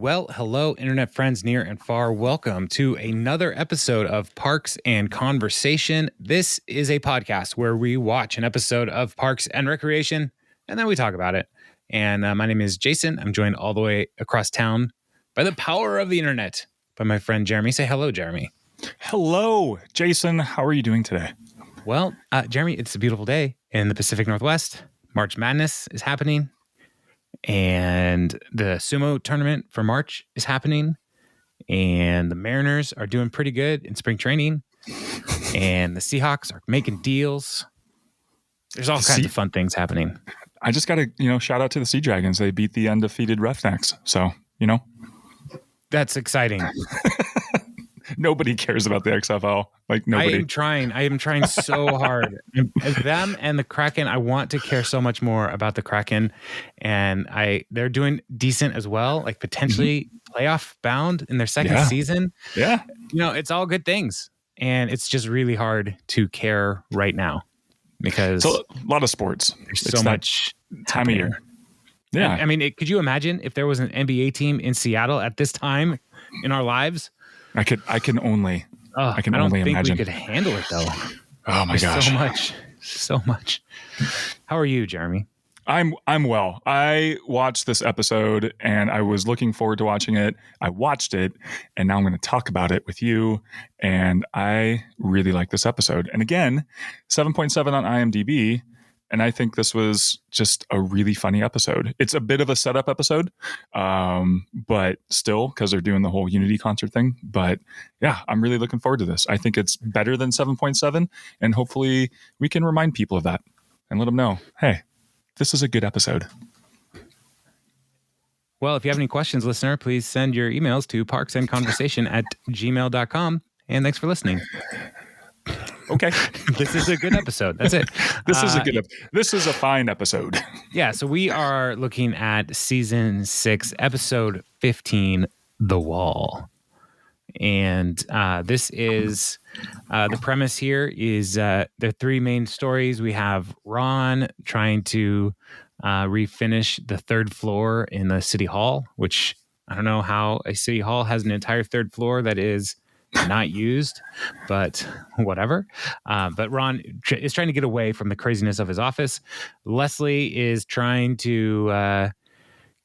Well, hello, internet friends near and far. Welcome to another episode of Parks and Conversation. This is a podcast where we watch an episode of Parks and Recreation, and then we talk about it. And my name is Jason. I'm joined all the way across town by the power of the internet by my friend Jeremy. Say hello, Jeremy. Hello, Jason. How are you doing today? Well, Jeremy, it's a beautiful day in the Pacific Northwest. March Madness is happening. And the sumo tournament for March is happening. And the Mariners are doing pretty good in spring training. And the Seahawks are making deals. There's all kinds of fun things happening. I just got to, shout out to the Sea Dragons. They beat the undefeated Roughnecks. So, That's exciting. Nobody cares about the XFL. Like nobody. I am trying so hard. Them and the Kraken, I want to care so much more about the Kraken. And they're doing decent as well, like potentially playoff bound in their second season. Yeah. It's all good things. And it's just really hard to care right now because it's a lot of sports. There's so much time of year. Yeah. I mean, could you imagine if there was an NBA team in Seattle at this time in our lives? I can only imagine. I don't think we could handle it though. Oh my gosh. So much. How are you, Jeremy? I'm well. I watched this episode and I was looking forward to watching it. I watched it and now I'm going to talk about it with you. And I really like this episode. And again, 7.7 on IMDb. And I think this was just a really funny episode. It's a bit of a setup episode, but still, because they're doing the whole Unity concert thing. But yeah, I'm really looking forward to this. I think it's better than 7.7, and hopefully we can remind people of that and let them know, hey, this is a good episode. Well, if you have any questions, listener, please send your emails to parksandconversation@gmail.com. And thanks for listening. Okay. This is a good episode. That's it. This is a fine episode. Yeah. So we are looking at season 6, episode 15, The Wall. And this is the premise here is the three main stories. We have Ron trying to refinish the third floor in the city hall, which I don't know how a city hall has an entire third floor that is not used, but whatever. But Ron is trying to get away from the craziness of his office. Leslie is trying to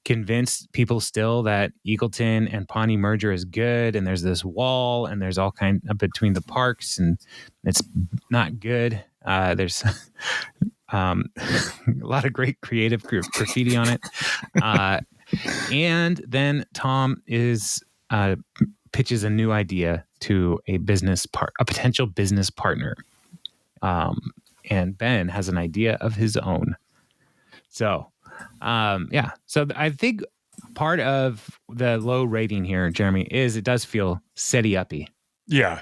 convince people still that Eagleton and Pawnee merger is good, and there's this wall, and there's all kind of between the parks, and it's not good. There's a lot of great creative graffiti on it, and then Tom pitches a new idea to a potential business partner. And Ben has an idea of his own. So, So I think part of the low rating here, Jeremy, is it does feel setty-uppy. Yeah.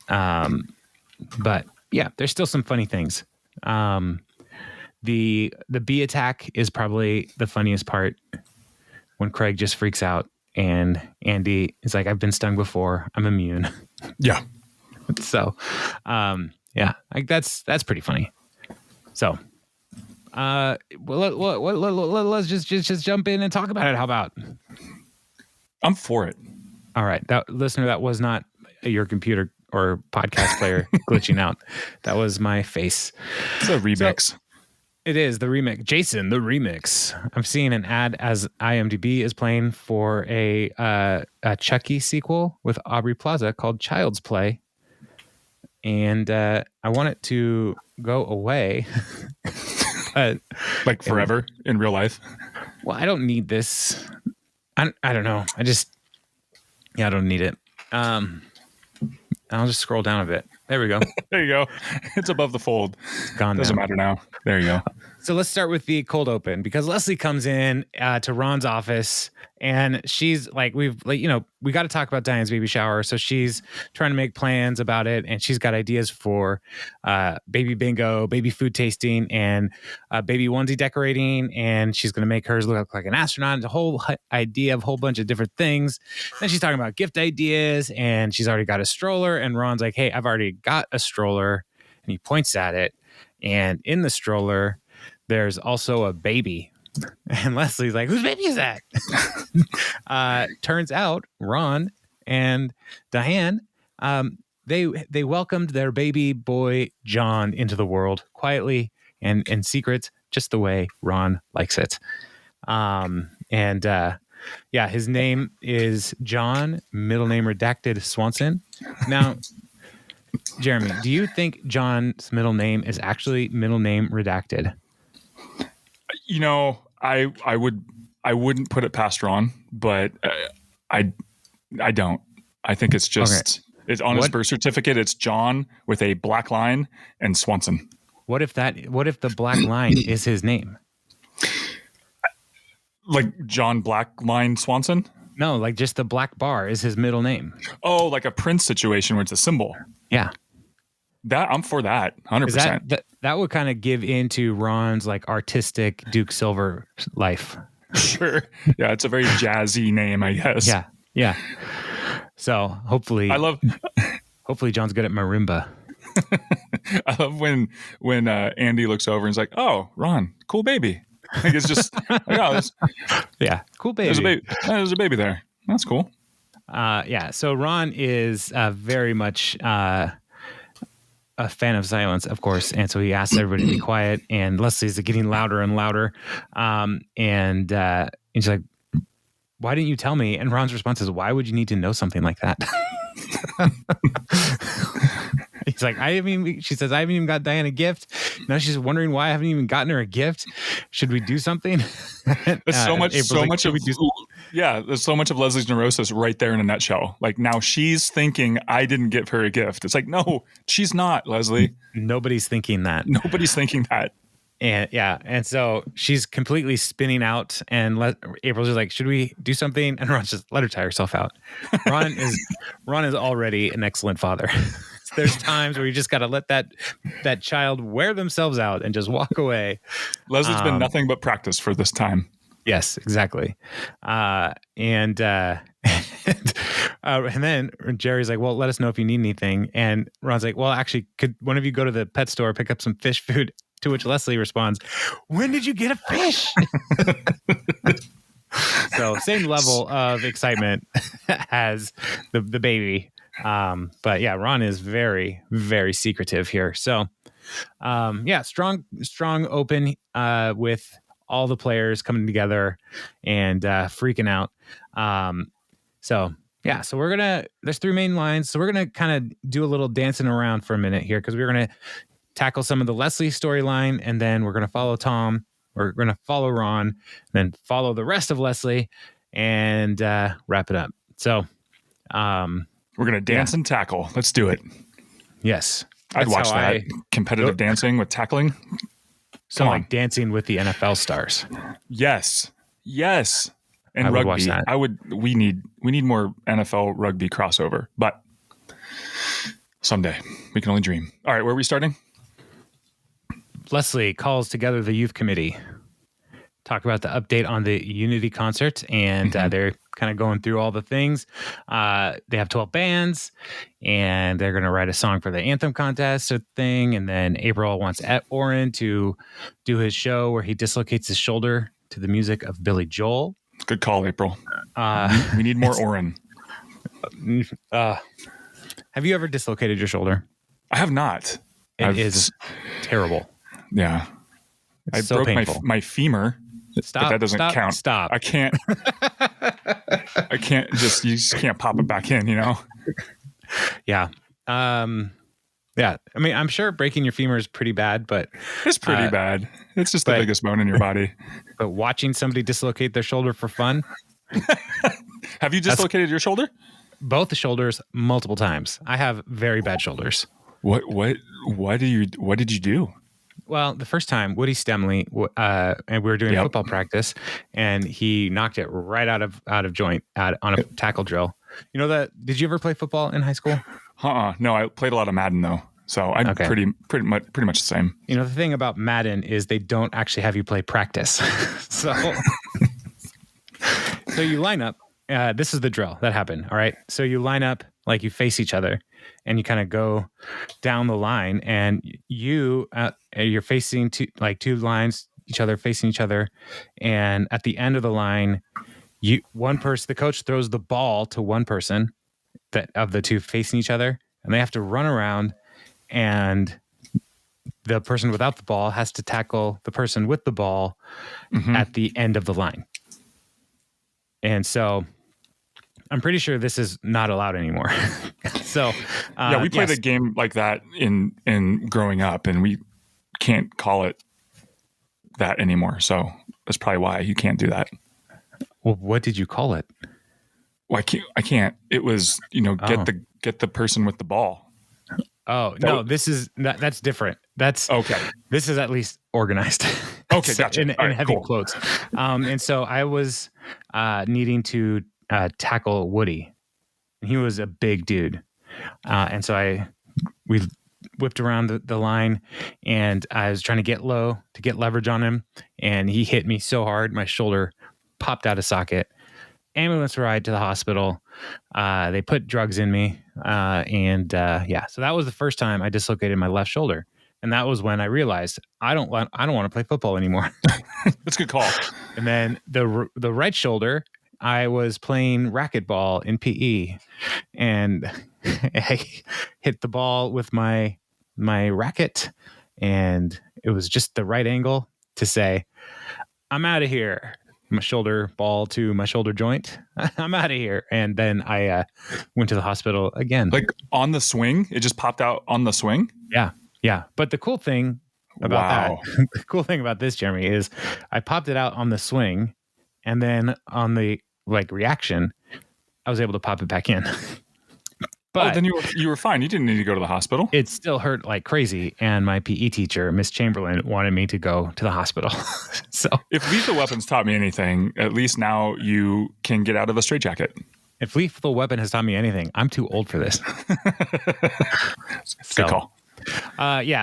But yeah, there's still some funny things. The bee attack is probably the funniest part when Craig just freaks out. And Andy is like, I've been stung before. I'm immune. Yeah. So, that's pretty funny. So, let's just jump in and talk about it. How about? I'm for it. All right, listener, that was not your computer or podcast player glitching out. That was my face. It's a remix. It is the remix. Jason, the remix. I'm seeing an ad as IMDb is playing for a Chucky sequel with Aubrey Plaza called Child's Play. And I want it to go away. Like forever in real life? Well, I don't need this. I don't know. I don't need it. I'll just scroll down a bit. There we go. There you go. It's above the fold. It's gone. Doesn't matter now. There you go. So let's start with the cold open because Leslie comes in to Ron's office and she's like, we got to talk about Diane's baby shower. So she's trying to make plans about it. And she's got ideas for baby bingo, baby food tasting, and baby onesie decorating. And she's going to make hers look like an astronaut. It's a whole idea of a whole bunch of different things. Then she's talking about gift ideas and she's already got a stroller. And Ron's like, hey, I've already got a stroller. And he points at it. And in the stroller, there's also a baby And Leslie's like, whose baby is that? Turns out Ron and Diane, they welcomed their baby boy John into the world quietly and in secret, just the way Ron likes it. His name is John, middle name redacted Swanson. Now, Jeremy, do you think John's middle name is actually middle name redacted? You know, I wouldn't put it past Ron, but I don't. I think it's just it's on his birth certificate. It's John with a black line and Swanson. What if the black line is his name? Like John Blackline Swanson? No, like just the black bar is his middle name. Oh, like a Prince situation where it's a symbol. Yeah. That I'm for that 100%. That would kind of give into Ron's like artistic Duke Silver life. Sure. Yeah, it's a very jazzy name, I guess. Yeah. So hopefully John's good at marimba. I love when Andy looks over and is like, "Oh, Ron, cool baby." Like it's just like, oh, cool baby. There's a baby there. That's cool. So Ron is very much a fan of silence, of course, and so he asks everybody to be quiet. And Leslie's getting louder and louder, and she's like, "Why didn't you tell me?" And Ron's response is, "Why would you need to know something like that?" He's like, she says, "I haven't even got Diane a gift." Now she's wondering why I haven't even gotten her a gift. Should we do something? There's so much of Leslie's neurosis right there in a nutshell. Like now she's thinking I didn't give her a gift. It's like, no, she's not, Leslie. Nobody's thinking that. And so she's completely spinning out, and April's just like, "Should we do something?" And Ron's just, "Let her tie herself out." Ron is already an excellent father. There's times where you just got to let that child wear themselves out and just walk away. Leslie's been nothing but practice for this time. Yes, exactly. And then Jerry's like, "Well, let us know if you need anything." And Ron's like, "Well, actually, could one of you go to the pet store, pick up some fish food?" To which Leslie responds, "When did you get a fish?" So same level of excitement as the baby. But yeah, Ron is very, very secretive here. So strong open with all the players coming together and freaking out. So there's three main lines. So we're going to kind of do a little dancing around for a minute here, because we're going to tackle some of the Leslie storyline, and then we're going to follow Tom. We're going to follow Ron, then follow the rest of Leslie, and wrap it up. So we're going to dance and tackle. Let's do it. Yes. I'd watch that. Competitive dancing with tackling. So like dancing with the NFL stars. Yes. And I rugby. would watch that. We need more NFL rugby crossover, but someday. We can only dream. All right, where are we starting? Leslie calls together the youth committee. Talk about the update on the Unity concert, and they're kind of going through all the things. They have 12 bands, and they're going to write a song for the anthem contest thing. And then April wants Oren to do his show where he dislocates his shoulder to the music of Billy Joel. Good call, April. We need more Oren. Have you ever dislocated your shoulder? I have not. It is terrible. Yeah. I so broke painful. my femur. Stop. But that doesn't count. Stop. I can't. You just can't pop it back in, you know? Yeah. Yeah. I mean, I'm sure breaking your femur is pretty bad, but it's pretty bad. It's just the biggest bone in your body. But watching somebody dislocate their shoulder for fun. Have you dislocated your shoulder? Both the shoulders multiple times. I have very bad shoulders. What did you do? Well, the first time, Woody Stemley, and we were doing football practice, and he knocked it right out of joint on a tackle drill. You know that? Did you ever play football in high school? No, I played a lot of Madden though, so I'm pretty much the same. You know, the thing about Madden is they don't actually have you play practice. So you line up. This is the drill that happened. All right, so you line up like you face each other, and you kind of go down the line, and you're facing two lines each other, facing each other. And at the end of the line, the coach throws the ball to one person of the two facing each other, and they have to run around, and the person without the ball has to tackle the person with the ball at the end of the line. And so I'm pretty sure this is not allowed anymore. So yeah, we played a game like that in growing up, and we can't call it that anymore. So that's probably why you can't do that. Well, what did you call it? Well, I can't. It was, get the person with the ball. Oh, no, that's different. That's okay. This is at least organized. Okay, gotcha. in heavy quotes. And so I was needing to tackle Woody. He was a big dude. And so we whipped around the line, and I was trying to get low to get leverage on him. And he hit me so hard, my shoulder popped out of socket. Ambulance ride to the hospital. They put drugs in me. So that was the first time I dislocated my left shoulder. And that was when I realized I don't want to play football anymore. That's a good call. And then the right shoulder, I was playing racquetball in PE, and I hit the ball with my racket, and it was just the right angle to say, "I'm out of here." My shoulder ball to my shoulder joint. I'm out of here. And then I went to the hospital again. Like on the swing? It just popped out on the swing? Yeah. Yeah. But the cool thing about the cool thing about this, Jeremy, is I popped it out on the swing, and then on the reaction, I was able to pop it back in. But then you were fine. You didn't need to go to the hospital. It still hurt like crazy, and my PE teacher, Miss Chamberlain, wanted me to go to the hospital. So if Lethal Weapons taught me anything, at least now you can get out of a straitjacket. If Lethal Weapon has taught me anything, I'm too old for this. Good call.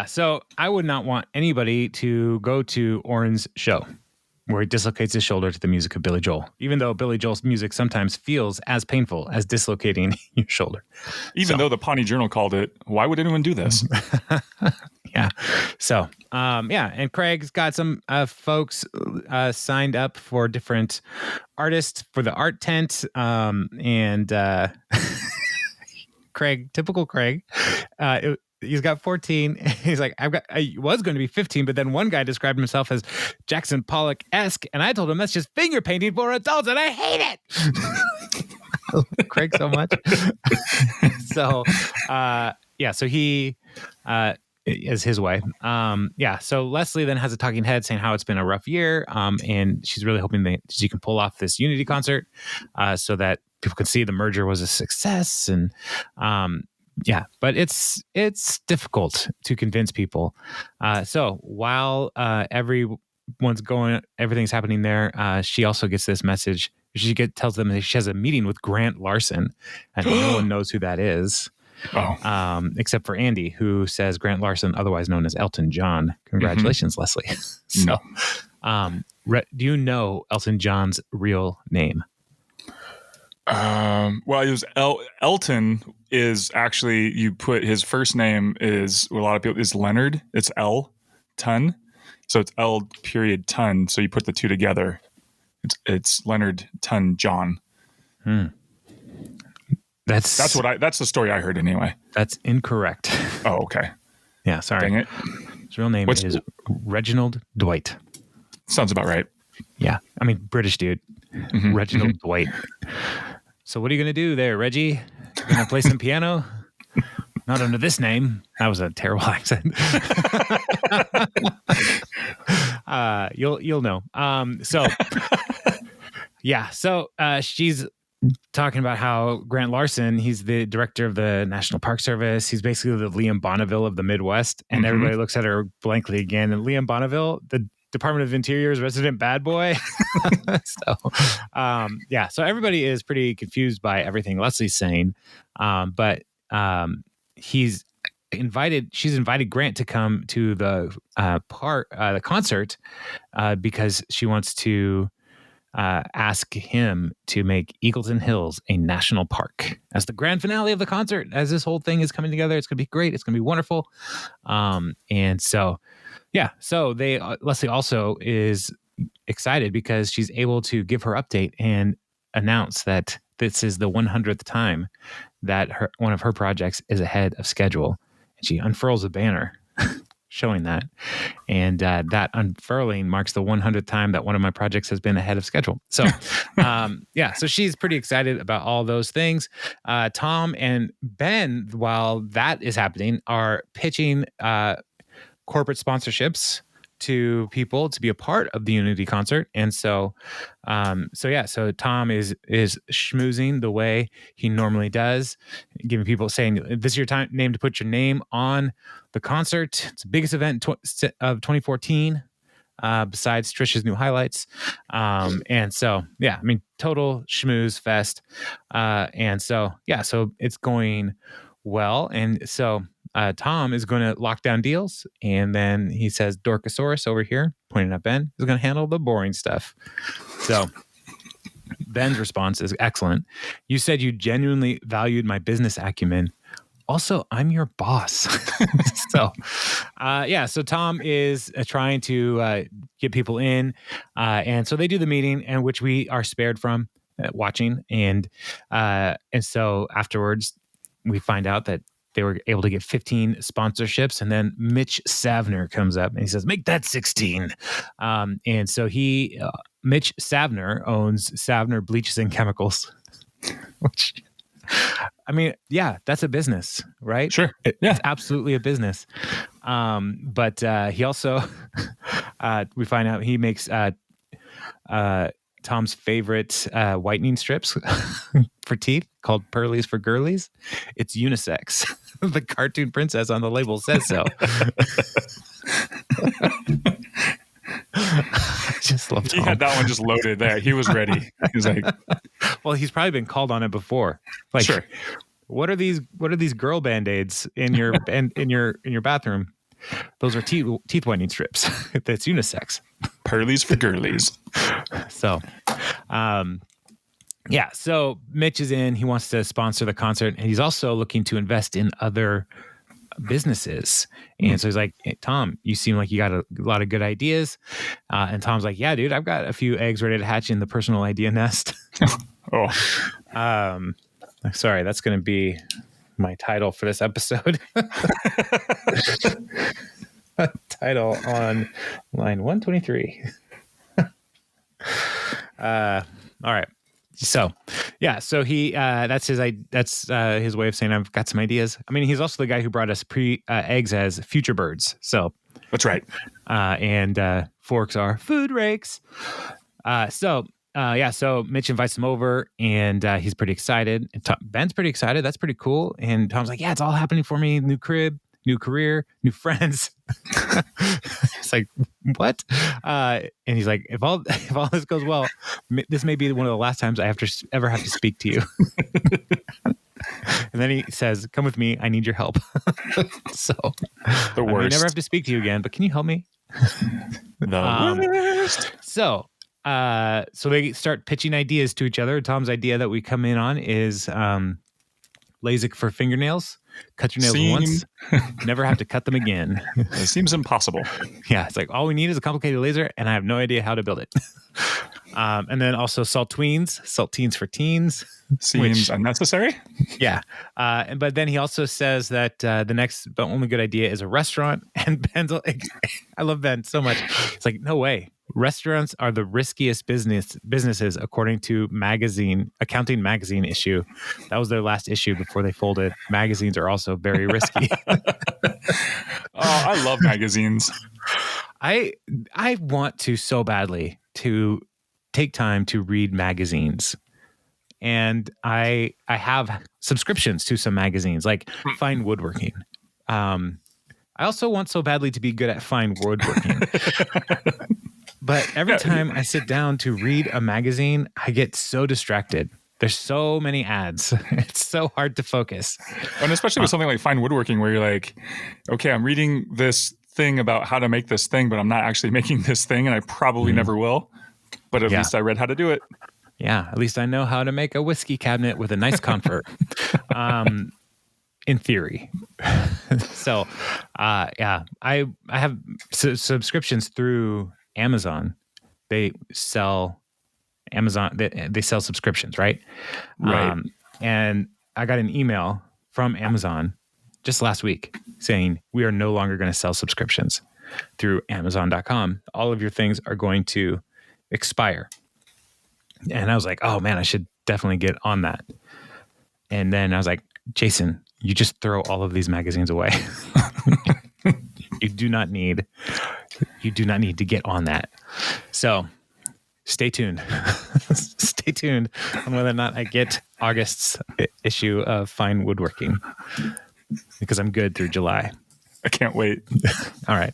So I would not want anybody to go to Oren's show where he dislocates his shoulder to the music of Billy Joel, even though Billy Joel's music sometimes feels as painful as dislocating your shoulder. Even though the Pawnee Journal called it, why would anyone do this? Yeah. So, and Craig's got some folks signed up for different artists for the art tent. Craig, typical Craig, he's got 14. He's like, I was going to be 15, but then one guy described himself as Jackson Pollock-esque, and I told him that's just finger painting for adults, and I hate it. I love Craig so much. So he is his way. So Leslie then has a talking head saying how it's been a rough year, and she's really hoping that she can pull off this Unity concert so that people can see the merger was a success. And but it's difficult to convince people. So while everything's happening there, she also gets this message. She tells them that she has a meeting with Grant Larson, and no one knows who that is. Oh. Except for Andy, who says Grant Larson, otherwise known as Elton John. Congratulations, Leslie. So, do you know Elton John's real name? It was Elton is actually, you put his first name is, a lot of people, is Leonard. It's L Ton. So it's L period Ton. So you put the two together. It's Leonard Ton John. That's the story I heard anyway. That's incorrect. Oh, okay. Yeah, sorry. Dang it. His real name is Reginald Dwight. Sounds about right. Yeah. I mean, British dude. Reginald Dwight. So what are you going to do there, Reggie? You going to play some piano? Not under this name. That was a terrible accent. You'll know. So she's talking about how Grant Larson, he's the director of the National Park Service. He's basically the Liam Bonneville of the Midwest. And everybody looks at her blankly again. And Liam Bonneville, the Department of Interior's resident bad boy. So everybody is pretty confused by everything Leslie's saying. But she's invited Grant to come to the concert because she wants to ask him to make Eagleton Hills a national park as the grand finale of the concert. As this whole thing is coming together, it's going to be great. It's going to be wonderful. Yeah. So Leslie also is excited because she's able to give her update and announce that this is the 100th time that one of her projects is ahead of schedule. And she unfurls a banner showing that. And that unfurling marks the 100th time that one of my projects has been ahead of schedule. So, so she's pretty excited about all those things. Tom and Ben, while that is happening, are pitching corporate sponsorships to people to be a part of the Unity concert. And so Tom is schmoozing the way he normally does, giving people, saying, this is your name to put your name on the concert. It's the biggest event of 2014, besides Trisha's new highlights. Total schmooze fest. So it's going well. And so Tom is going to lock down deals, and then he says Dorkosaurus over here, pointing at Ben, is going to handle the boring stuff. So Ben's response is excellent. You said you genuinely valued my business acumen. Also, I'm your boss. So Tom is trying to get people in, and so they do the meeting, and which we are spared from watching, and so afterwards we find out that they were able to get 15 sponsorships, and then Mitch Savner comes up and he says, make that 16. And so Mitch Savner owns Savner Bleaches and Chemicals, which, I mean, yeah, that's a business, right? Sure. It's absolutely a business. But he also, we find out he makes Tom's favorite whitening strips for teeth called Pearlies for Girlies. It's unisex. The cartoon princess on the label says so. I just love Tom. He had that one just loaded there. He was ready. He was like, well, he's probably been called on it before. Like, sure. What are these girl band-aids in your in your bathroom? Those are teeth whitening strips. That's unisex. Pearlies for girlies. So, so Mitch is in. He wants to sponsor the concert, and he's also looking to invest in other businesses. And so he's like, hey, Tom, you seem like you got a lot of good ideas. And Tom's like, yeah, dude, I've got a few eggs ready to hatch in the personal idea nest. Sorry, that's going to be my title for this episode. Title on line 123. All right. So he that's his way of saying I've got some ideas. I mean, he's also the guy who brought us eggs as future birds. So that's right. And forks are food rakes. So Mitch invites him over, and he's pretty excited. And Ben's pretty excited. That's pretty cool. And Tom's like, yeah, it's all happening for me. New crib, new career, new friends. It's like, what? And he's like, if all this goes well, this may be one of the last times I ever have to speak to you. And then he says, come with me. I need your help. So the worst. I may never have to speak to you again, but can you help me? The worst. So they start pitching ideas to each other. Tom's idea that we come in on is LASIK for fingernails. Cut your nails once, never have to cut them again. It seems impossible. Yeah, it's like all we need is a complicated laser, and I have no idea how to build it. And then also saltines for teens. Seems unnecessary. Yeah. But then he also says that the only good idea is a restaurant. And Ben's like, I love Ben so much. It's like, no way. Restaurants are the riskiest businesses, according to Accounting Magazine issue. That was their last issue before they folded. Magazines are also very risky. I love magazines. I want to so badly to take time to read magazines. And I have subscriptions to some magazines, like Fine Woodworking. I also want so badly to be good at fine woodworking. But every time I sit down to read a magazine, I get so distracted. There's so many ads. It's so hard to focus. And especially with something like fine woodworking, where you're like, okay, I'm reading this thing about how to make this thing, but I'm not actually making this thing, and I probably never will. But at least I read how to do it. Yeah, at least I know how to make a whiskey cabinet with a nice comfort. in theory. So, yeah, I have subscriptions through Amazon. They sell they sell subscriptions, right? Right. And I got an email from Amazon just last week saying we are no longer going to sell subscriptions through Amazon.com. All of your things are going to expire. And I was like, oh man, I should definitely get on that. And then I was like, Jason, you just throw all of these magazines away. You do not need to get on that. So stay tuned. Stay tuned on whether or not I get August's issue of Fine Woodworking, because I'm good through July. I can't wait. All right.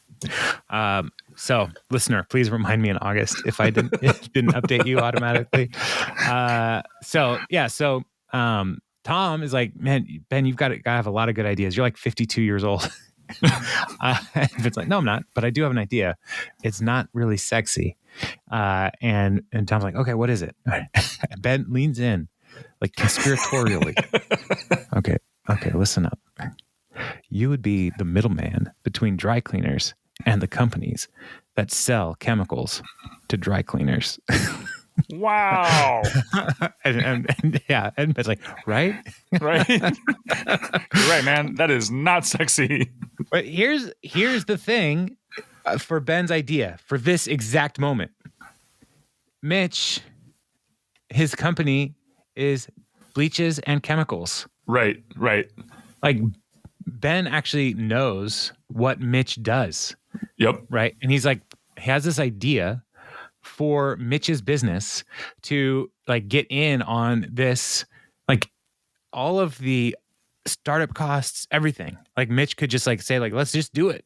So listener, please remind me in August if I didn't update you automatically. So Tom is like, man, Ben, you've got to have a lot of good ideas. You're like 52 years old. It's like, no, I'm not, but I do have an idea. It's not really sexy. And Tom's like, okay, what is it? Ben leans in like conspiratorially. Okay, listen up. You would be the middleman between dry cleaners and the companies that sell chemicals to dry cleaners. Wow. and Ben's like, right? Right. You're right, man. That is not sexy. But here's the thing for Ben's idea for this exact moment. Mitch, his company is bleaches and chemicals. Right. Like Ben actually knows what Mitch does. Yep. Right. And he's like, he has this idea for Mitch's business to like get in on this, like all of the startup costs, everything. Like Mitch could just like say like, let's just do it.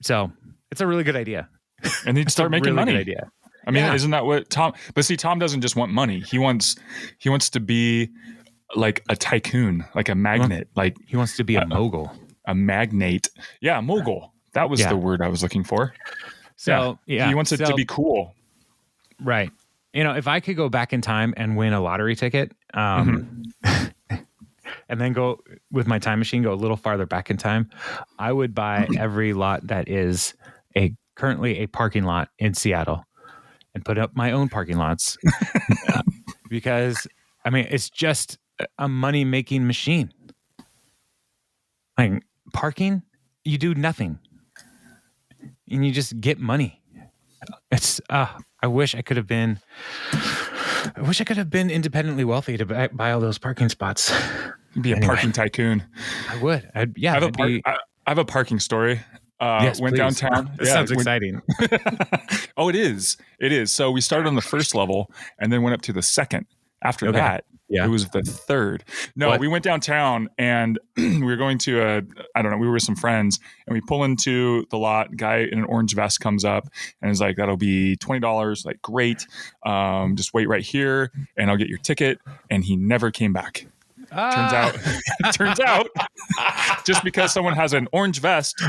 So it's a really good idea. And he'd start making money. Good idea. I mean, Isn't that what Tom? But see, Tom doesn't just want money. He wants to be like a tycoon, like a magnate. Like he wants to be a mogul, a magnate. Yeah, mogul. That was the word I was looking for. So he wants it to be cool. Right. You know, if I could go back in time and win a lottery ticket, and then go with my time machine, go a little farther back in time, I would buy every lot that is currently a parking lot in Seattle and put up my own parking lots because I mean, it's just a money-making machine. Like parking, you do nothing and you just get money. It's I wish I could have been independently wealthy to buy all those parking spots. You'd be a parking tycoon. I would. I have a parking story. Yes, went please. downtown. This sounds exciting. Oh, it is. It is. So we started on the first level and then went up to the second. After that, it was the third. No, we went downtown and we were going to we were with some friends and we pull into the lot. Guy in an orange vest comes up and is like, that'll be $20. Like, great. Just wait right here and I'll get your ticket. And he never came back. Turns out, just because someone has an orange vest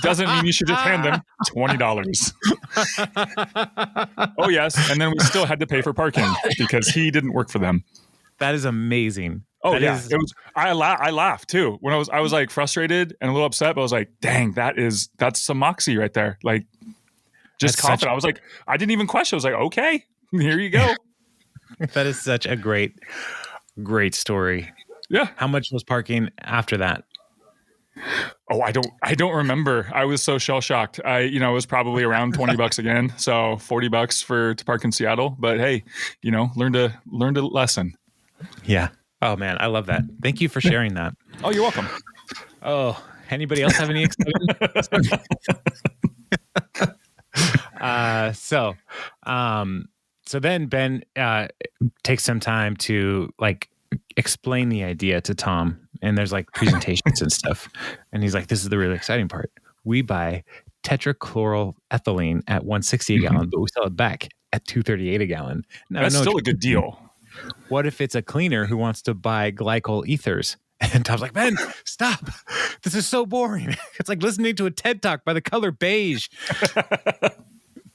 doesn't mean you should just hand them $20. Oh yes, and then we still had to pay for parking because he didn't work for them. That is amazing. Oh yeah, it was. I laughed too when I was like frustrated and a little upset, but I was like, dang, that's some moxie right there. Like, just confident. I was like, I didn't even question. I was like, okay, here you go. That is such a great story. Yeah. How much was parking after that? Oh, I don't remember. I was so shell shocked. It was probably around $20 again. So $40 to park in Seattle. But hey, learned a lesson. Yeah. Oh man, I love that. Thank you for sharing that. Oh, you're welcome. Oh, anybody else have any exciting? So then Ben takes some time to like explain the idea to Tom, and there's like presentations and stuff, and he's like, this is the really exciting part. We buy tetrachloroethylene at $1.60 a gallon, but we sell it back at $2.38 a gallon. Now, that's still a good deal. What if it's a cleaner who wants to buy glycol ethers? And Tom's like, Ben, stop. This is so boring. It's like listening to a TED Talk by the color beige.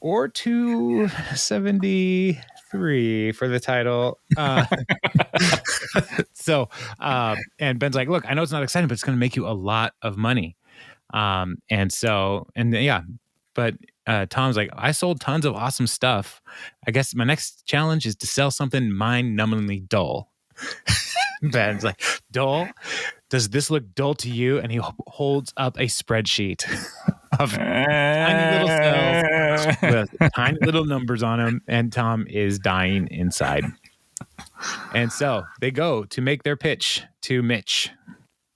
Or $2.73 3 for the title. And Ben's like, look, I know it's not exciting, but it's going to make you a lot of money. But Tom's like, I sold tons of awesome stuff. I guess my next challenge is to sell something mind-numbingly dull. Ben's like, dull? Does this look dull to you? And he holds up a spreadsheet of tiny little cells with tiny little numbers on them, and Tom is dying inside. And so they go to make their pitch to Mitch.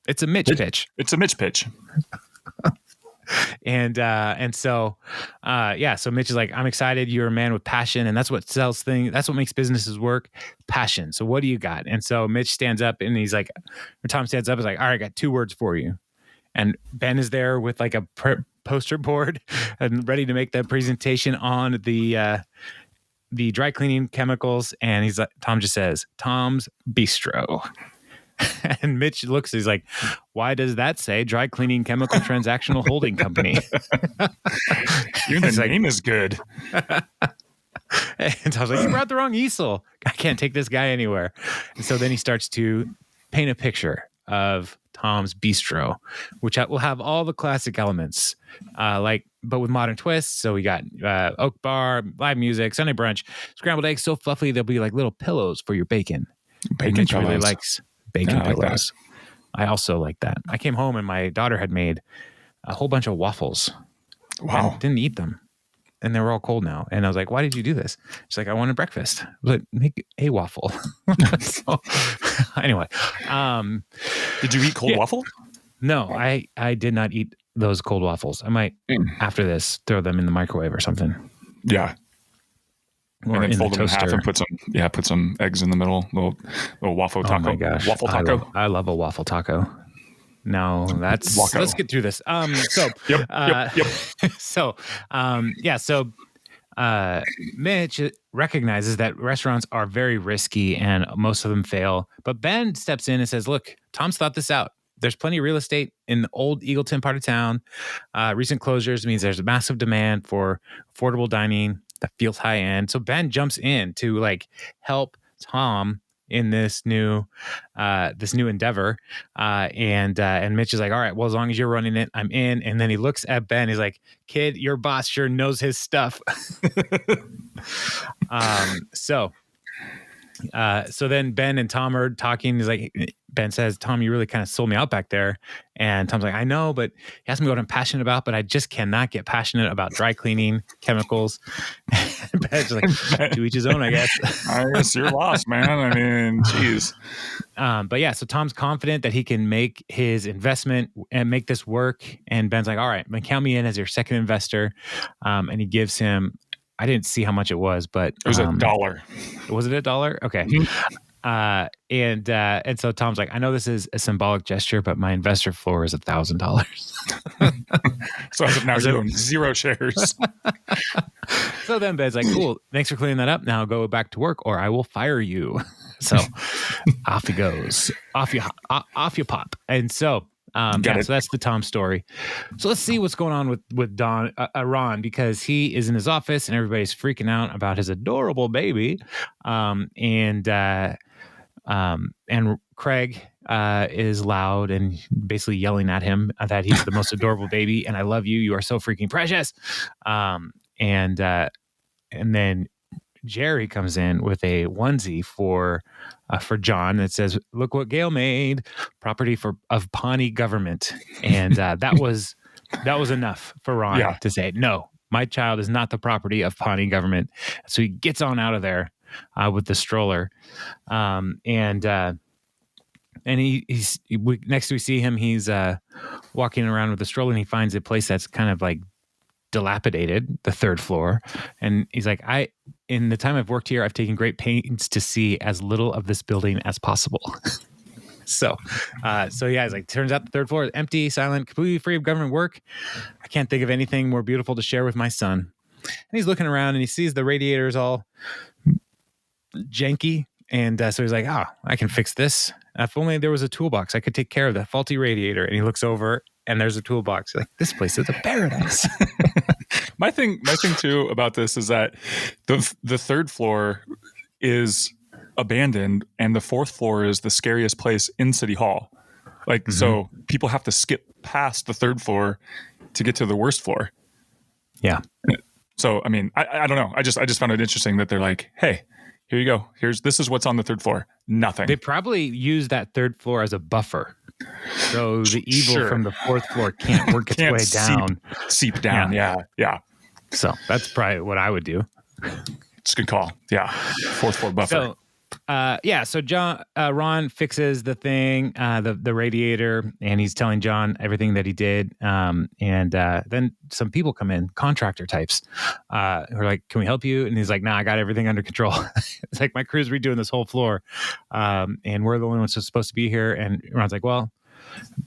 It's a Mitch pitch. It's a Mitch pitch. So Mitch is like, I'm excited. You're a man with passion, and that's what sells things. That's what makes businesses work. Passion. So what do you got? And so Mitch stands up, and he's like, or Tom stands up, and is like, all right, I got 2 words for you. And Ben is there with like a poster board and ready to make that presentation on the dry cleaning chemicals. And he's like, Tom just says, Tom's Bistro. And Mitch looks, he's like, why does that say Dry Cleaning Chemical Transactional Holding Company? Even the name is good. And I was like, you brought the wrong easel. I can't take this guy anywhere. And so then he starts to paint a picture of Tom's Bistro, which will have all the classic elements, but with modern twists. So we got oak bar, live music, Sunday brunch, scrambled eggs so fluffy they'll be like little pillows for your bacon. Mitch really likes bacon pillows. I also like that. I came home and my daughter had made a whole bunch of waffles. Wow. Didn't eat them. And they were all cold now. And I was like, why did you do this? She's like, I wanted breakfast. I was like, make a waffle. So, anyway. Did you eat cold waffle? No, I did not eat those cold waffles. I might, after this, throw them in the microwave or something. Yeah. Or and then in fold the them toaster. in half and put some eggs in the middle. Little waffle taco. Oh my gosh. Waffle taco. I love a waffle taco. No, let's get through this. Mitch recognizes that restaurants are very risky and most of them fail. But Ben steps in and says, look, Tom's thought this out. There's plenty of real estate in the old Eagleton part of town. Recent closures means there's a massive demand for affordable dining that feels high end. So Ben jumps in to like help Tom in this new endeavor. And Mitch is like, all right, well, as long as you're running it, I'm in. And then he looks at Ben. He's like, kid, your boss sure knows his stuff. So then Ben and Tom are talking. He's like, Ben says, Tom, you really kind of sold me out back there. And Tom's like, I know, but he asked me what I'm passionate about, but I just cannot get passionate about dry cleaning chemicals. And Ben's like, to each his own, I guess. I guess you're lost, man. I mean, geez. So Tom's confident that he can make his investment and make this work. And Ben's like, all right, count me in as your second investor. And he gives him, I didn't see how much it was, but it was $1. Was it $1? Okay. Mm-hmm. And so Tom's like, I know this is a symbolic gesture, but my investor floor is $1,000. So as of now, you own 0 shares. So then Ben's like, cool, thanks for cleaning that up. Now go back to work or I will fire you. So off he goes. Off you pop. And so so that's the Tom story. So let's see what's going on with Ron, because he is in his office and everybody's freaking out about his adorable baby. And Craig is loud and basically yelling at him that he's the most adorable baby and I love you. You are so freaking precious. And then Jerry comes in with a onesie for John that says, look what Gail made, property of Pawnee government. And that was enough for Ron to say, no, my child is not the property of Pawnee government. So he gets on out of there with the stroller. And he's next we see him, he's walking around with the stroller and he finds a place that's kind of like dilapidated, the 3rd floor. And he's like, in the time I've worked here, I've taken great pains to see as little of this building as possible. So he's like, turns out the 3rd floor is empty, silent, completely free of government work. I can't think of anything more beautiful to share with my son. And he's looking around and he sees the radiators all janky. And so he's like, I can fix this. If only there was a toolbox, I could take care of that faulty radiator. And he looks over and there's a toolbox. Like, this place is a paradise. My thing too about this is that the third floor is abandoned, and the fourth floor is the scariest place in City Hall. Like, so people have to skip past the third floor to get to the worst floor. Yeah. So, I mean, I don't know. I just found it interesting that they're like, hey, here you go. This is what's on the third floor. Nothing. They probably use that third floor as a buffer. So the evil from the fourth floor can't work its way down. Seep down. Yeah. So that's probably what I would do. It's a good call. Yeah. Fourth floor buffer. So John, Ron fixes the thing, the radiator, and he's telling John everything that he did. And then some people come in, contractor types, who are like, "Can we help you?" And he's like, "Nah, I got everything under control." It's like, my crew's redoing this whole floor, and we're the only ones who's supposed to be here. And Ron's like, "Well,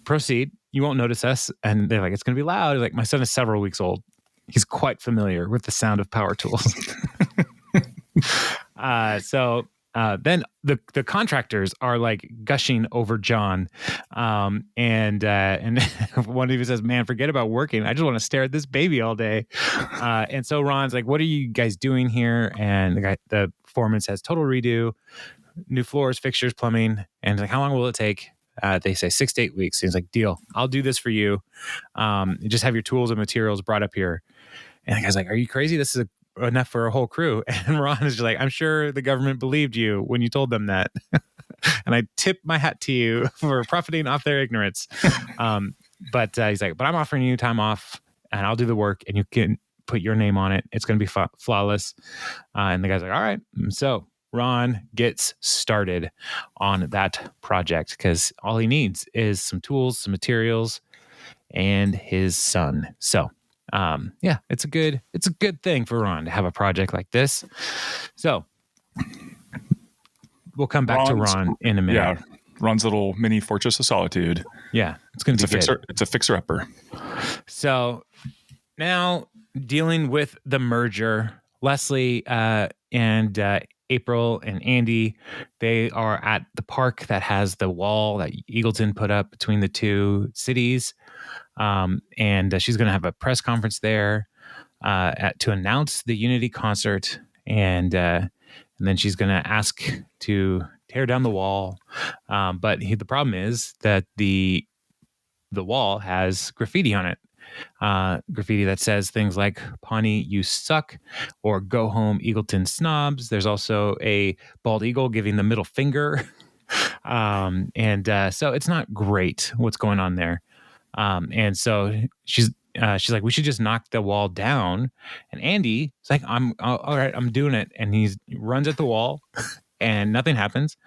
proceed. You won't notice us." And they're like, "It's going to be loud." He's like, "My son is several weeks old. He's quite familiar with the sound of power tools." Then the contractors are like gushing over John, and one of them says, "Man, forget about working. I just want to stare at this baby all day." And so Ron's like, "What are you guys doing here?" And the foreman says, "Total redo, new floors, fixtures, plumbing." And like, "How long will it take?" They say 6 to 8 weeks. And he's like, "Deal. I'll do this for you. Just have your tools and materials brought up here." And the guy's like, "Are you crazy? This is enough for a whole crew." And Ron is just like, "I'm sure the government believed you when you told them that." And I tip my hat to you for profiting off their ignorance. But he's like, "But I'm offering you time off, and I'll do the work, and you can put your name on it. It's going to be flawless." And the guy's like, "All right." So Ron gets started on that project because all he needs is some tools, some materials, and his son. So it's a good thing for Ron to have a project like this. So we'll come back to Ron in a minute. Yeah, Ron's little mini fortress of solitude. Yeah, it's going to be good. It's a fixer-upper. So now dealing with the merger, Leslie and April and Andy, they are at the park that has the wall that Eagleton put up between the two cities. And she's going to have a press conference there to announce the Unity concert, and then she's going to ask to tear down the wall. But the problem is that the wall has graffiti on it. Graffiti that says things like "Pawnee, you suck," or "Go home, Eagleton snobs." There's also a bald eagle giving the middle finger. So it's not great what's going on there. And so she's like, "We should just knock the wall down." And Andy is like, all right, I'm doing it. And he runs at the wall and nothing happens.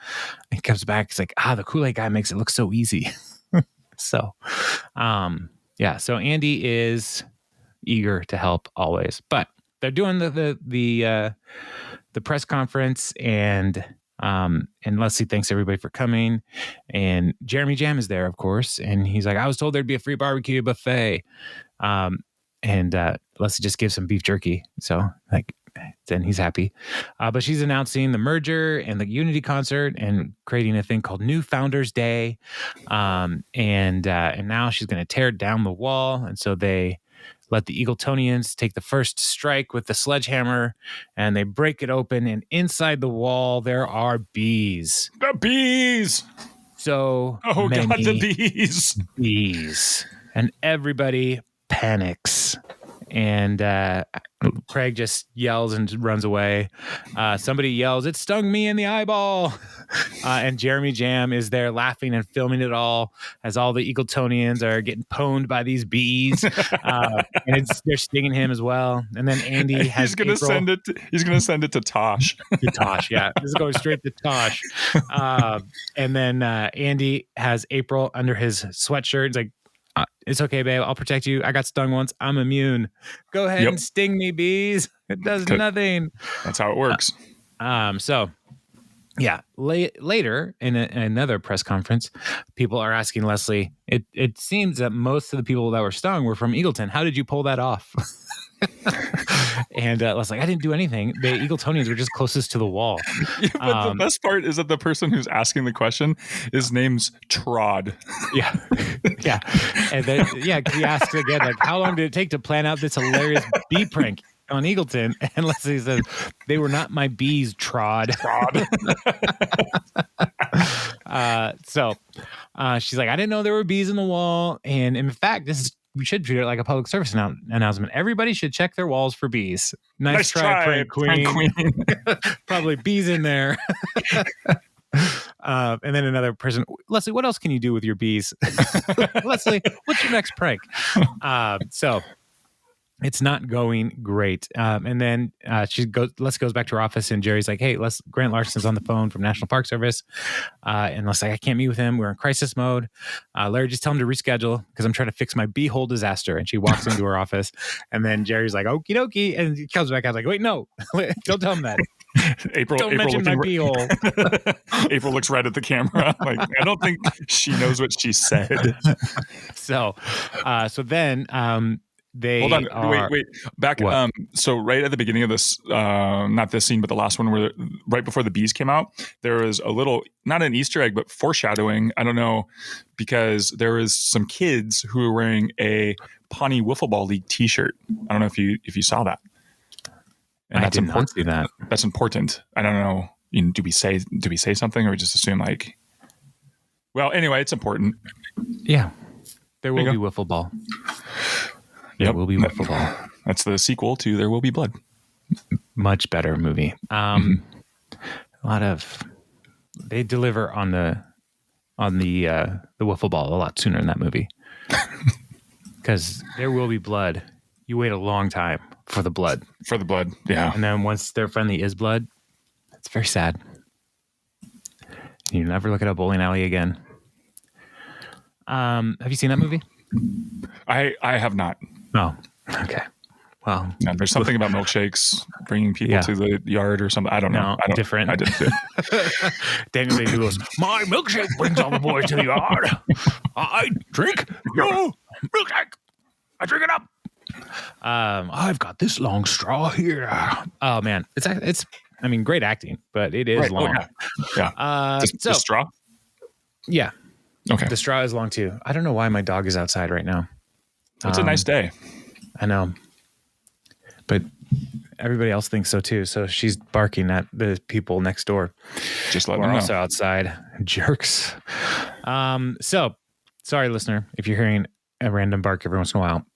He comes back. He's like, the Kool-Aid guy makes it look so easy. So Andy is eager to help always, but they're doing the press conference, and Leslie thanks everybody for coming, and Jeremy Jam is there, of course, and he's like, "I was told there'd be a free barbecue buffet," and Leslie just gives him beef jerky, so then he's happy. But she's announcing the merger and the Unity concert and creating a thing called New Founders Day. And now she's going to tear down the wall. And so they let the Eagletonians take the first strike with the sledgehammer, and they break it open. And inside the wall, there are bees. The bees! So God, the bees! Bees. And everybody panics. And Craig just yells and runs away. Somebody yells, "It stung me in the eyeball." And Jeremy Jam is there laughing and filming it all as all the Eagletonians are getting pwned by these bees. And they're stinging him as well. And then Andy has he's going to send it to Tosh. To Tosh, yeah. This is going straight to Tosh. And then Andy has April under his sweatshirt. He's like, "It's okay, babe. I'll protect you. I got stung once. I'm immune. Go ahead and sting me, bees. It does nothing." That's how it works. So Yeah. Later in another press conference, people are asking Leslie, it seems that most of the people that were stung were from Eagleton. How did you pull that off? And Leslie's like, I didn't do anything. The Eagletonians were just closest to the wall. Yeah, but the best part is that the person who's asking the question, his name's Trod. Yeah. Yeah. And then, he asks again, like, how long did it take to plan out this hilarious bee prank on Eagleton? And Leslie says, they were not my bees, Trod. So she's like, I didn't know there were bees in the wall. And in fact, we should treat it like a public service announcement. Everybody should check their walls for bees. Nice try, prank queen. Probably bees in there. And then another person, Leslie, what else can you do with your bees? Leslie, what's your next prank? So it's not going great. And then Les goes back to her office, and Jerry's like, hey, Grant Larson's on the phone from National Park Service. And Les's like, I can't meet with him. We're in crisis mode. Larry, just tell him to reschedule because I'm trying to fix my beehole disaster. And she walks into her office, and then Jerry's like, okie dokie. And he comes back. I was like, wait, no, don't tell him that. Don't mention my beehole. April looks right at the camera. Like, I don't think she knows what she said. So then, they hold on, wait, back. What? So right at the beginning of this, not this scene, but the last one, where right before the bees came out, there was a little, not an Easter egg, but foreshadowing. I don't know, because there was some kids who were wearing a Pawnee Wiffle Ball League T-shirt. I don't know if you saw that. And I did not see that. That's important. I don't know. Do we say something, or we just assume like? Well, anyway, it's important. Yeah, there will be wiffle ball. There will be wiffle ball. That's the sequel to There Will Be Blood. Much better movie. They deliver on the wiffle ball a lot sooner in that movie. Because There Will Be Blood, you wait a long time for the blood. Yeah. And then once their friendly is blood, it's very sad. You never look at a bowling alley again. Have you seen that movie? I have not. Oh, okay. Well, no, there's something about milkshakes bringing people to the yard or something. I don't know. Different. I didn't. Daniel Day goes, my milkshake brings all the boys to the yard. I drink your milkshake. I drink it up. I've got this long straw here. Oh man, it's. I mean, great acting, but it is long. Yeah. The straw. Yeah. Okay. The straw is long too. I don't know why my dog is outside right now. It's a nice day. I know. But everybody else thinks so too. So she's barking at the people next door. Just let them know. Also outside. Jerks. So sorry, listener, if you're hearing a random bark every once in a while.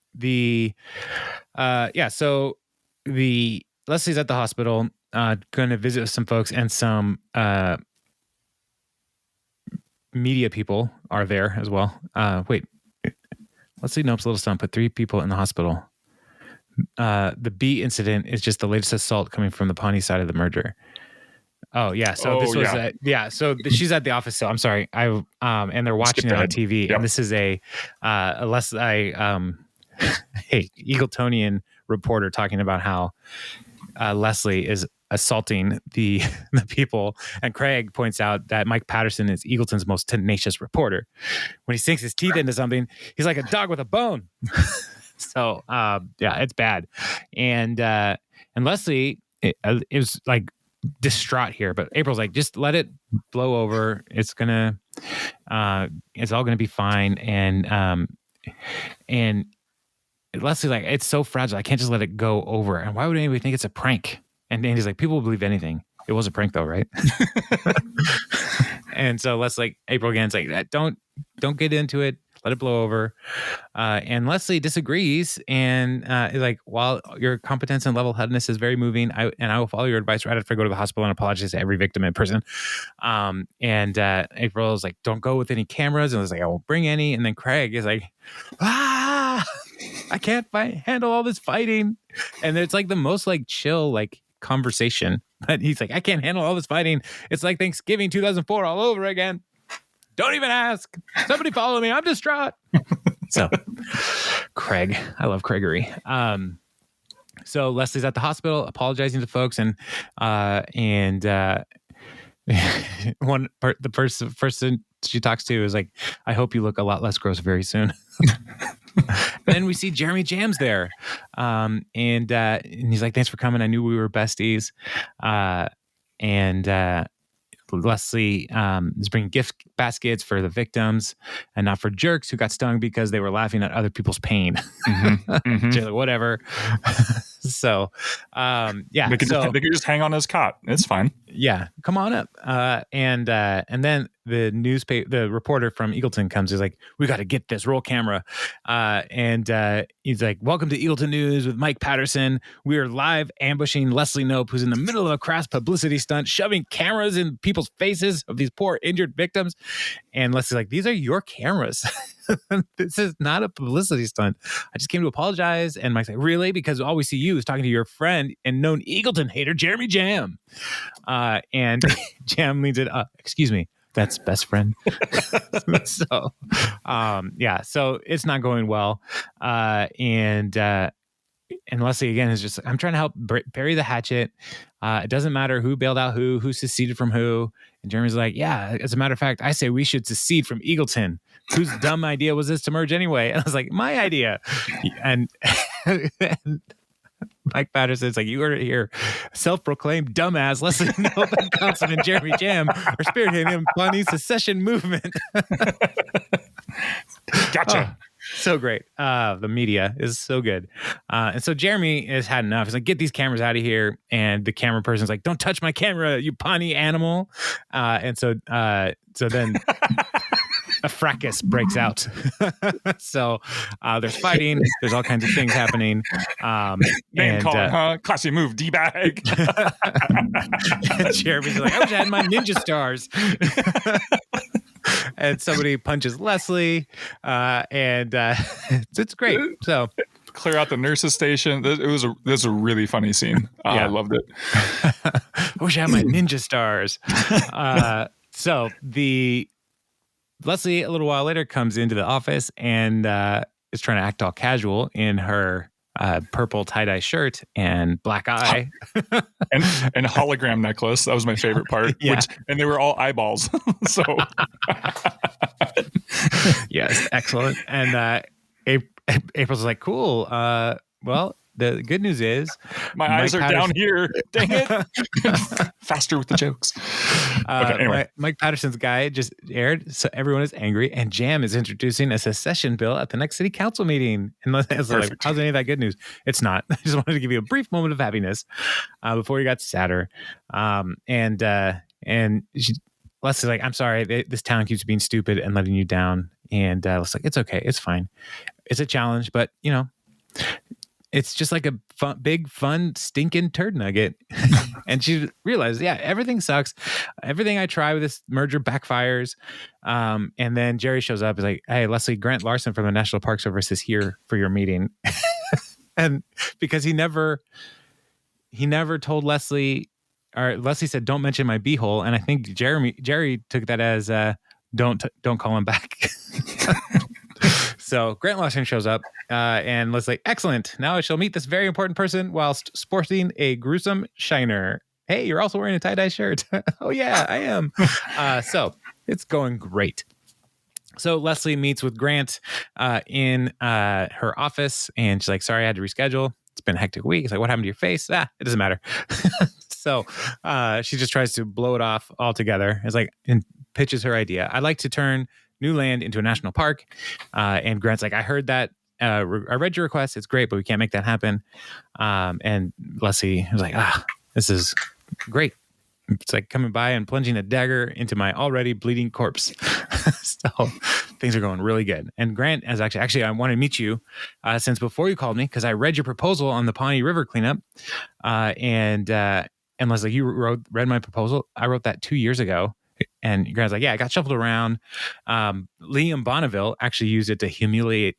So Leslie's at the hospital, going to visit with some folks, and some media people are there as well. Leslie Nope's a little stumped, but 3 people in the hospital. The bee incident is just the latest assault coming from the Pawnee side of the merger. Oh yeah. So So she's at the office. So I'm sorry. And they're watching it on TV. Yep. And this is a Eagletonian reporter talking about how Leslie is assaulting the people, and Craig points out that Mike Patterson is Eagleton's most tenacious reporter. When he sinks his teeth into something, he's like a dog with a bone. So it's bad, and Leslie is like distraught here, but April's like, just let it blow over. It's all gonna be fine, and Leslie's like, it's so fragile, I can't just let it go over. And why would anybody think it's a prank? And Andy's like, people will believe anything. It was a prank though, right? And so April again's like, don't get into it. Let it blow over. And Leslie disagrees and is like, while your competence and level-headedness is very moving, I will follow your advice right after I go to the hospital and apologize to every victim in person. And April is like, don't go with any cameras. And I was like, I won't bring any. And then Craig is like, I can't handle all this fighting. And it's like the most like chill like conversation. But he's like, I can't handle all this fighting. It's like Thanksgiving 2004 all over again. Don't even ask. Somebody follow me. I'm distraught. So, Craig. I love Craigery. So Leslie's at the hospital apologizing to folks, and The person she talks to is like, I hope you look a lot less gross very soon. Then we see Jeremy Jams there. And he's like, thanks for coming. I knew we were besties. And Leslie is bringing gift baskets for the victims and not for jerks who got stung because they were laughing at other people's pain. Like, whatever. So, they could just hang on his cot. It's fine. Yeah, come on up. And then the reporter from Eagleton comes. He's like, we got to get this, roll camera. And he's like, welcome to Eagleton News with Mike Patterson. We are live ambushing Leslie Knope, who's in the middle of a crass publicity stunt, shoving cameras in people's faces of these poor injured victims. And Leslie's like, these are your cameras. This is not a publicity stunt. I just came to apologize. And Mike's like, really? Because all we see you is talking to your friend and known Eagleton hater, Jeremy Jam. And Jam leans it up. Excuse me. That's best friend. So it's not going well. And Leslie, again, is just, I'm trying to help bury the hatchet. It doesn't matter who bailed out who seceded from who. And Jeremy's like, yeah, as a matter of fact, I say we should secede from Eagleton. Whose dumb idea was this to merge anyway? And I was like, my idea. And Mike Patterson's like, you heard it here. Self-proclaimed dumbass Leslie Knope and Councilman Jeremy Jam are spearheading a funny secession movement. Gotcha. So great. The media is so good. And so Jeremy has had enough. He's like, get these cameras out of here. And the camera person's like, don't touch my camera, you pawnee animal. And so then a fracas breaks out. So there's fighting. There's all kinds of things happening. Name calling, huh? Classy move, D-bag. And Jeremy's like, I wish I had my ninja stars. And somebody punches Leslie. And it's great. So clear out the nurse's station. It was a really funny scene. I loved it. I wish I had my ninja stars. So Leslie, a little while later, comes into the office and is trying to act all casual in her purple tie-dye shirt and black eye. and hologram necklace. That was my favorite part. Yeah. And they were all eyeballs. So yes, excellent. And April's like, cool. Well, the good news is my eyes are down here. Dang it. Faster with the jokes. Okay, anyway. Mike Patterson's guy just aired, so everyone is angry, and Jam is introducing a secession bill at the next city council meeting. And it's like, how's any of that good news? It's not. I just wanted to give you a brief moment of happiness before you got sadder. And Leslie's like, I'm sorry, this town keeps being stupid and letting you down. And Leslie's like, it's okay, it's fine. It's a challenge, but it's just like a big, fun, stinking turd nugget. And she realized, everything sucks. Everything I try with this merger backfires. And then Jerry shows up. He's like, hey, Leslie, Grant Larson from the National Park Service is here for your meeting. And because he never told Leslie, or Leslie said, don't mention my beehole. And I think Jerry took that as don't call him back. So Grant Larson shows up and Leslie's like, excellent. Now I shall meet this very important person whilst sporting a gruesome shiner. Hey, you're also wearing a tie-dye shirt. Oh, yeah, I am. So it's going great. So Leslie meets with Grant in her office, and she's like, sorry, I had to reschedule. It's been a hectic week. It's like, what happened to your face? It doesn't matter. So she just tries to blow it off altogether. It's like, and pitches her idea. I'd like to turn new land into a national park. And Grant's like, I heard that. I read your request. It's great, but we can't make that happen. And Leslie was like, this is great. It's like coming by and plunging a dagger into my already bleeding corpse. So things are going really good. And Grant is actually, I want to meet you since before you called me, because I read your proposal on the Pawnee River cleanup. And Leslie, you read my proposal. I wrote that 2 years ago. And Grant's like, yeah, it got shuffled around. Liam Bonneville actually used it to humiliate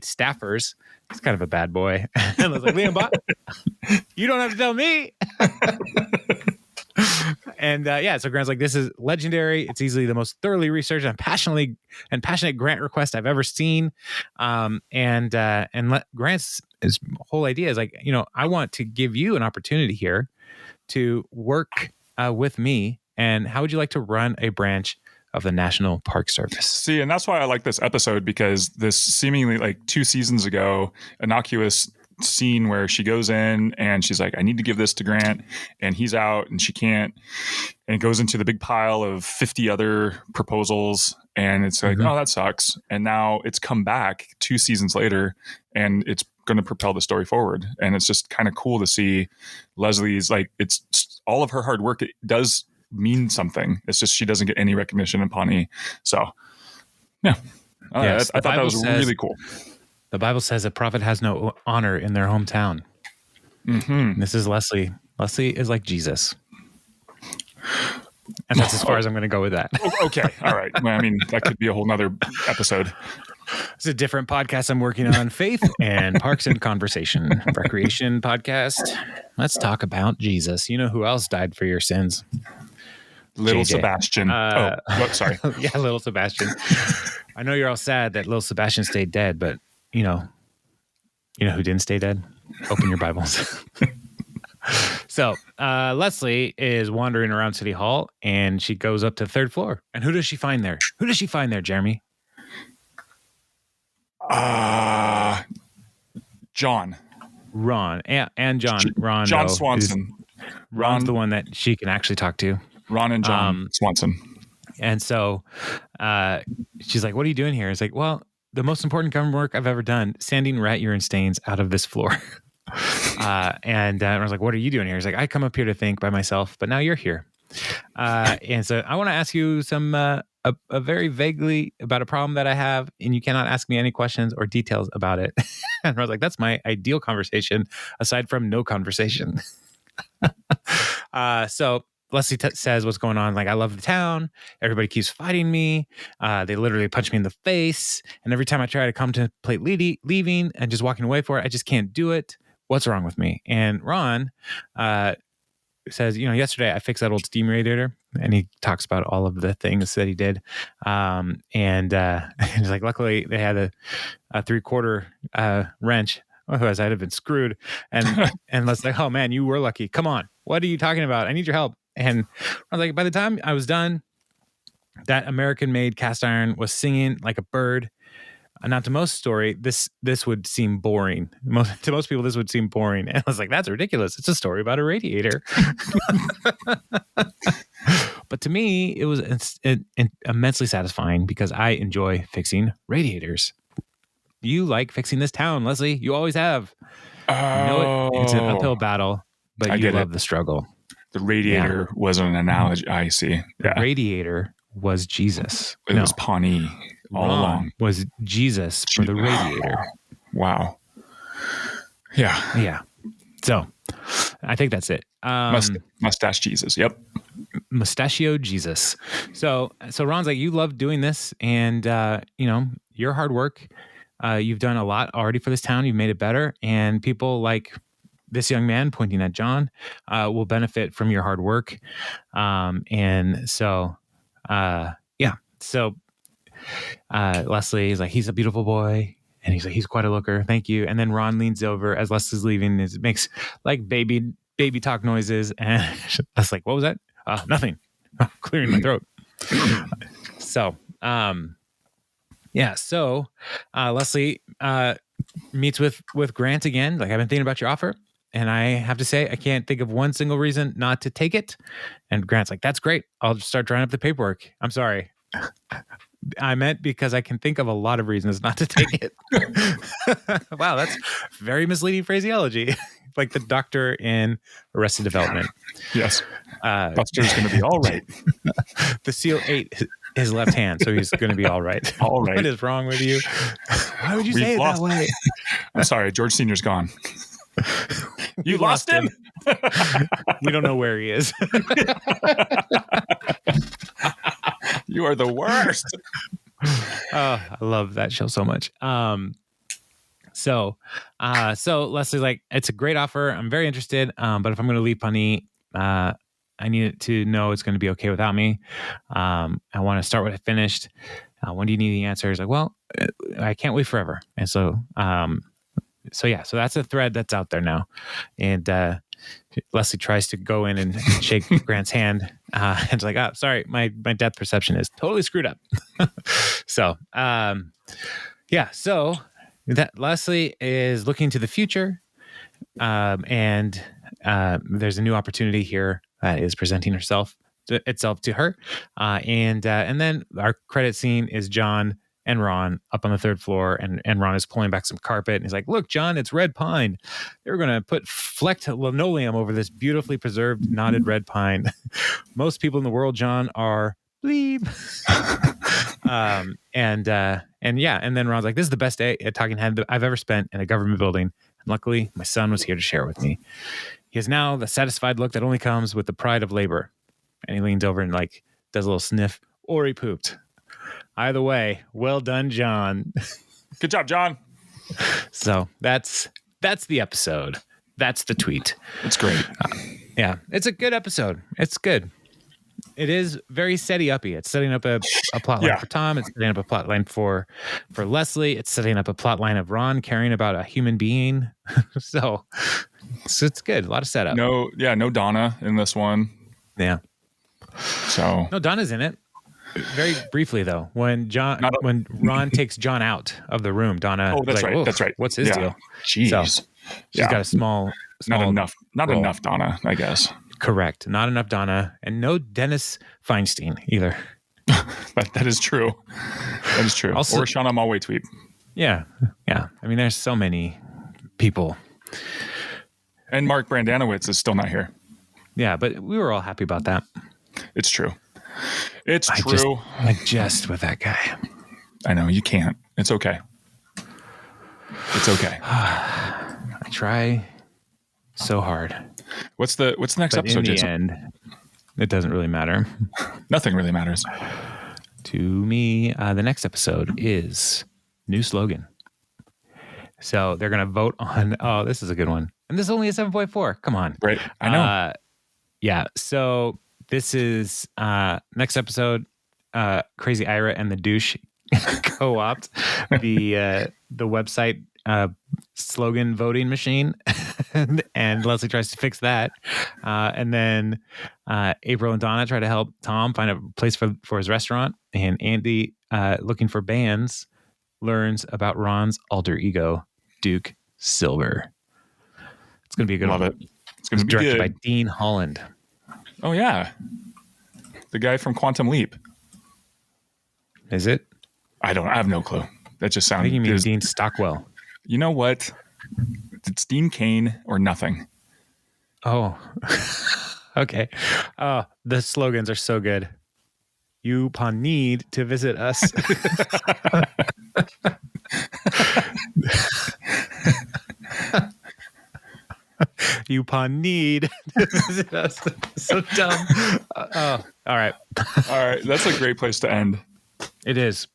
staffers. He's kind of a bad boy. And I was like, Liam you don't have to tell me. And so Grant's like, this is legendary. It's easily the most thoroughly researched and passionate grant request I've ever seen. Grant's his whole idea is like, I want to give you an opportunity here to work with me? And how would you like to run a branch of the National Park Service? See, and that's why I like this episode, because this seemingly like 2 seasons ago, innocuous scene where she goes in and she's like, I need to give this to Grant, and he's out and she can't, and it goes into the big pile of 50 other proposals, and it's like, oh, that sucks. And now it's come back 2 seasons later, and it's going to propel the story forward. And it's just kind of cool to see Leslie's, like, it's all of her hard work. It does mean something. It's just she doesn't get any recognition in Pawnee. So yeah, Yes, I thought that was really cool. The Bible says a prophet has no honor in their hometown. This is Leslie. Leslie is like Jesus. And that's as far as I'm going to go with that. Okay. All right. Well, I mean, that could be a whole nother episode. It's a different podcast I'm working on, Faith and Parks and Conversation, Recreation podcast. Let's talk about Jesus. You know who else died for your sins? Little JJ. Sebastian. Sorry. Yeah, little Sebastian. I know you're all sad that little Sebastian stayed dead, but you know who didn't stay dead? Open your Bibles. So Leslie is wandering around City Hall, and she goes up to the 3rd floor. And who does she find there? Who does she find there, Jeremy? John. Ron. And John. Ron. John Swanson. Ron's the one that she can actually talk to. Ron and John Swanson. And so she's like, what are you doing here? It's like, well, the most important government work I've ever done, sanding rat urine stains out of this floor. And I was like, what are you doing here? He's like, I come up here to think by myself, but now you're here. And so I want to ask you some a very vaguely about a problem that I have, and you cannot ask me any questions or details about it. And I was like, that's my ideal conversation, aside from no conversation. So Leslie says what's going on. Like, I love the town. Everybody keeps fighting me. They literally punch me in the face. And every time I try to contemplate leaving and just walking away for it, I just can't do it. What's wrong with me? And Ron says, yesterday I fixed that old steam radiator. And he talks about all of the things that he did. And he's like, luckily they had a 3/4 wrench. Otherwise I'd have been screwed. And Leslie's like, oh man, you were lucky. Come on. What are you talking about? I need your help. And I was like, by the time I was done, that American-made cast iron was singing like a bird. Now, to most story, this would seem boring. To most people, this would seem boring. And I was like, that's ridiculous. It's a story about a radiator. But to me, it was immensely satisfying because I enjoy fixing radiators. You like fixing this town, Leslie. You always have. It's an uphill battle, but you love the struggle. The radiator was an analogy. I see. The radiator was Jesus. It was Pawnee all along. Was Jesus for the radiator. Wow. Yeah. Yeah. So I think that's it. Mustache Jesus. Yep. Mustachio Jesus. So Ron's like, you love doing this, and your hard work. You've done a lot already for this town. You've made it better, and people like this young man pointing at John will benefit from your hard work. And so, So Leslie is like, he's a beautiful boy. And he's like, he's quite a looker. Thank you. And then Ron leans over as Leslie's leaving. It makes like baby talk noises. And I was like, what was that? Nothing. Clearing my throat. So Leslie meets with Grant again. Like, I've been thinking about your offer, and I have to say, I can't think of one single reason not to take it. And Grant's like, that's great. I'll just start drawing up the paperwork. I'm sorry. I meant because I can think of a lot of reasons not to take it. Wow, that's very misleading phraseology. Like the doctor in Arrested Development. Yes. Buster's going to be all right. The SEAL ate his left hand, so he's going to be all right. All right. What is wrong with you? Why would you say it that way? I'm sorry. George Sr.'s gone. You lost him? We don't know where he is. You are the worst. I love that show so much. So Leslie's like, it's a great offer. I'm very interested. But if I'm going to leave Pawnee, I need to know it's going to be okay without me. I want to start what I finished. When do you need the answer? He's like, well, I can't wait forever. And so that's a thread that's out there now. And Leslie tries to go in and shake Grant's hand. And it's like, oh, sorry, my depth perception is totally screwed up. So, so that Leslie is looking to the future, and there's a new opportunity here that is presenting itself to her, and then our credit scene is John and Ron up on the third floor, and Ron is pulling back some carpet, and he's like, "Look, John, it's red pine. They're going to put flecked linoleum over this beautifully preserved knotted red pine. Most people in the world, John, are bleep." And then Ron's like, "This is the best day at Talking Head that I've ever spent in a government building. And luckily, my son was here to share it with me. He has now the satisfied look that only comes with the pride of labor." And he leans over and like does a little sniff, or he pooped. Either way, well done, John. Good job, John. So that's the episode. That's the tweet. It's great. Yeah, it's a good episode. It's good. It is very setty-uppy. It's setting up a plot line for Tom. It's setting up a plot line for Leslie. It's setting up a plot line of Ron caring about a human being. so it's good. A lot of setup. No Donna in this one. Yeah. So no, Donna's in it. Very briefly though, when Ron takes John out of the room, Donna. Oh, that's like, right. That's right. What's his deal? Jeez. So she's got a small. Not enough Donna, I guess. Correct. Not enough Donna, and no Dennis Feinstein either. That is true. That is true. Also, or Shauna Malway tweet. Yeah. Yeah. I mean, there's so many people. And Mark Brandanowitz is still not here. Yeah, but we were all happy about that. It's true. It's true. I jest with that guy. I know you can't. It's okay. It's okay. I try so hard. What's the next episode, Jason? In the end, it doesn't really matter. Nothing really matters. To me, the next episode is new slogan. So they're going to vote on, oh, this is a good one. And this is only a 7.4. Come on. Right. I know. Yeah. So this is next episode, Crazy Ira and the Douche co-opt the website slogan voting machine. And Leslie tries to fix that. And then April and Donna try to help Tom find a place for his restaurant. And Andy, looking for bands, learns about Ron's alter ego, Duke Silver. It's going to be a good one. Love it. It's going to be directed good. by Dean Holland. Oh, yeah. The guy from Quantum Leap. Is it? I have no clue. That just sounds... I think you mean Dean Stockwell. You know what? It's Dean Cain or nothing. Oh, okay. The slogans are so good. You upon need to visit us. You upon need to visit us. So dumb. All right. All right. That's a great place to end. It is.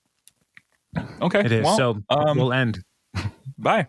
Okay. It is. Well, so we'll end. Bye.